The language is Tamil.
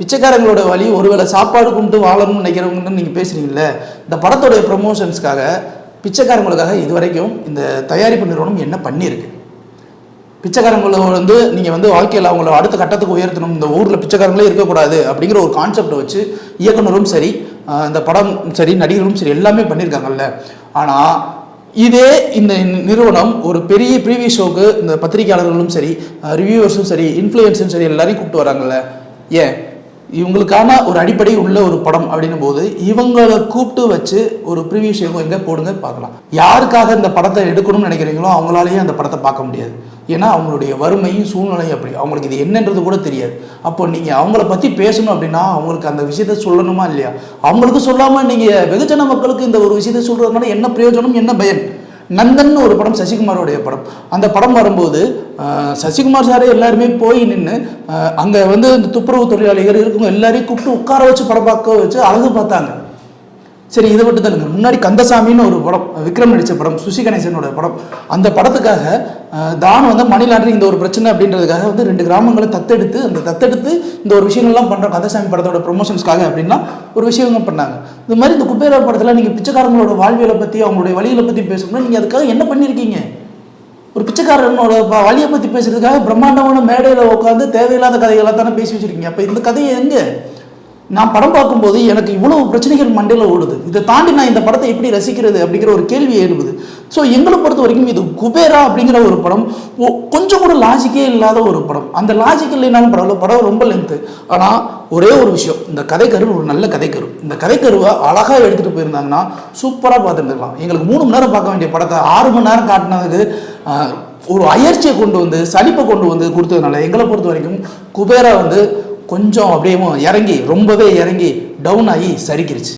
பிச்சைக்காரங்களோட வழி ஒருவேளை சாப்பாடு கும்பிட்டு வாழணும்னு நினைக்கிறவங்கன்னு நீங்கள் பேசுகிறீங்கள, இந்த படத்தோடைய ப்ரமோஷன்ஸ்க்காக பிச்சைக்காரங்களுக்காக இது வரைக்கும் இந்த தயாரிப்பு நிறுவனம் என்ன பண்ணியிருக்கு? பிச்சைக்காரங்களை நீங்கள் வாழ்க்கையில் அவங்கள அடுத்த கட்டத்துக்கு உயர்த்தணும், இந்த ஊரில் பிச்சைக்காரங்களே இருக்கக்கூடாது அப்படிங்கிற ஒரு கான்செப்டை வச்சு இயக்குனரும் சரி, இந்த படம் சரி, நடிகர்களும் சரி எல்லாமே பண்ணியிருக்காங்கல்ல. ஆனால் இதே இந்த நிறுவனம் ஒரு பெரிய ப்ரீவியஸ் ஷோக்கு இந்த பத்திரிகையாளர்களும் சரி, ரிவ்யூவர்ஸும் சரி, இன்ஃப்ளூயன்ஸும் சரி எல்லாரையும் கூப்பிட்டு வராங்கல்ல. ஏன் இவங்களுக்கான ஒரு அடிப்படை உள்ள ஒரு படம் அப்படின்னும் போது இவங்களை கூப்பிட்டு வச்சு ஒரு ப்ரிவியூ ஷோ எங்கே போடுங்க பார்க்கலாம். யாருக்காக இந்த படத்தை எடுக்கணும்னு நினைக்கிறீங்களோ அவங்களாலேயும் அந்த படத்தை பார்க்க முடியாது. ஏன்னா அவங்களுடைய வறுமையும் சூழ்நிலையும் அப்படி, அவங்களுக்கு இது என்னன்றது கூட தெரியாது. அப்போ நீங்கள் அவங்கள பற்றி பேசணும் அப்படின்னா அவங்களுக்கு அந்த விஷயத்த சொல்லணுமா இல்லையா? அவங்களுக்கு சொல்லாமல் நீங்கள் வெகுஜன மக்களுக்கு இந்த ஒரு விஷயத்த சொல்கிறதுனால என்ன பிரயோஜனம், என்ன பயன்? நந்தன் ஒரு படம், சசிகுமாரோடைய படம். அந்த படம் வரும்போது சசிகுமார் சாரே எல்லாருமே போய் நின்று அங்கே இந்த துப்புரவு தொழிலாளிகள் இருக்குங்க எல்லாரையும் கூப்பிட்டு உட்கார வச்சு படம் பார்க்க வச்சு அழகு பார்த்தாங்க. சரி, இதை விட்டு தருங்க. முன்னாடி கந்தசாமின்னு ஒரு படம், விக்ரம் நடித்த படம், சுசி கணேசனோட படம். அந்த படத்துக்காக தான் மணி லாண்டரிங் இந்த ஒரு பிரச்சனை அப்படின்றதுக்காக 2 கிராமங்களை தத்தெடுத்து இந்த ஒரு விஷயங்கள்லாம் பண்ணுறோம் கந்தசாமி படத்தோட ப்ரொமோஷன்ஸ்க்காக அப்படின்னா ஒரு விஷயங்கள் பண்ணாங்க. இது மாதிரி இந்த குபேரா படத்தில் நீங்கள் பிச்சைக்காரங்களோட வாழ்வியலை பற்றி அவங்களுடைய வழிகளை பற்றி பேசணும்னா நீங்கள் அதுக்காக என்ன பண்ணியிருக்கீங்க? ஒரு பிச்சைக்காரனோட வழியை பற்றி பேசுறதுக்காக பிரம்மாண்டமான மேடையில் உட்காந்து தேவையில்லாத கதைகளை தானே பேசி வச்சுருக்கீங்க. அப்போ இந்த கதையை எங்கே? நான் படம் பார்க்கும்போது எனக்கு இவ்வளவு பிரச்சனைகள் மண்டையில் ஓடுது, இதை தாண்டி நான் இந்த படத்தை எப்படி ரசிக்கிறது அப்படிங்கிற ஒரு கேள்வி எழுப்புது. ஸோ எங்களை பொறுத்த வரைக்கும் இது குபேரா அப்படிங்கிற ஒரு படம் கொஞ்சம் கூட லாஜிக்கே இல்லாத ஒரு படம். அந்த லாஜிக் இல்லைனாலும் பரவாயில்ல, படம் ரொம்ப லென்த்து. ஆனால் ஒரே ஒரு விஷயம், இந்த கதைக்கரு ஒரு நல்ல கதைக்கரு. இந்த கதைக்கருவை அழகாக எடுத்துகிட்டு போயிருந்தாங்கன்னா சூப்பராக பார்த்துருந்துருக்கலாம். எங்களுக்கு 3 மணி நேரம் பார்க்க வேண்டிய படத்தை 6 மணி நேரம் காட்டினதுக்கு ஒரு அயற்சியை கொண்டு வந்து சலிப்பை கொண்டு வந்து கொடுத்ததுனால எங்களை பொறுத்த வரைக்கும் குபேரா கொஞ்சம் அப்படியே இறங்கி ரொம்பவே இறங்கி டவுன் ஆகி சரிக்கிருச்சு.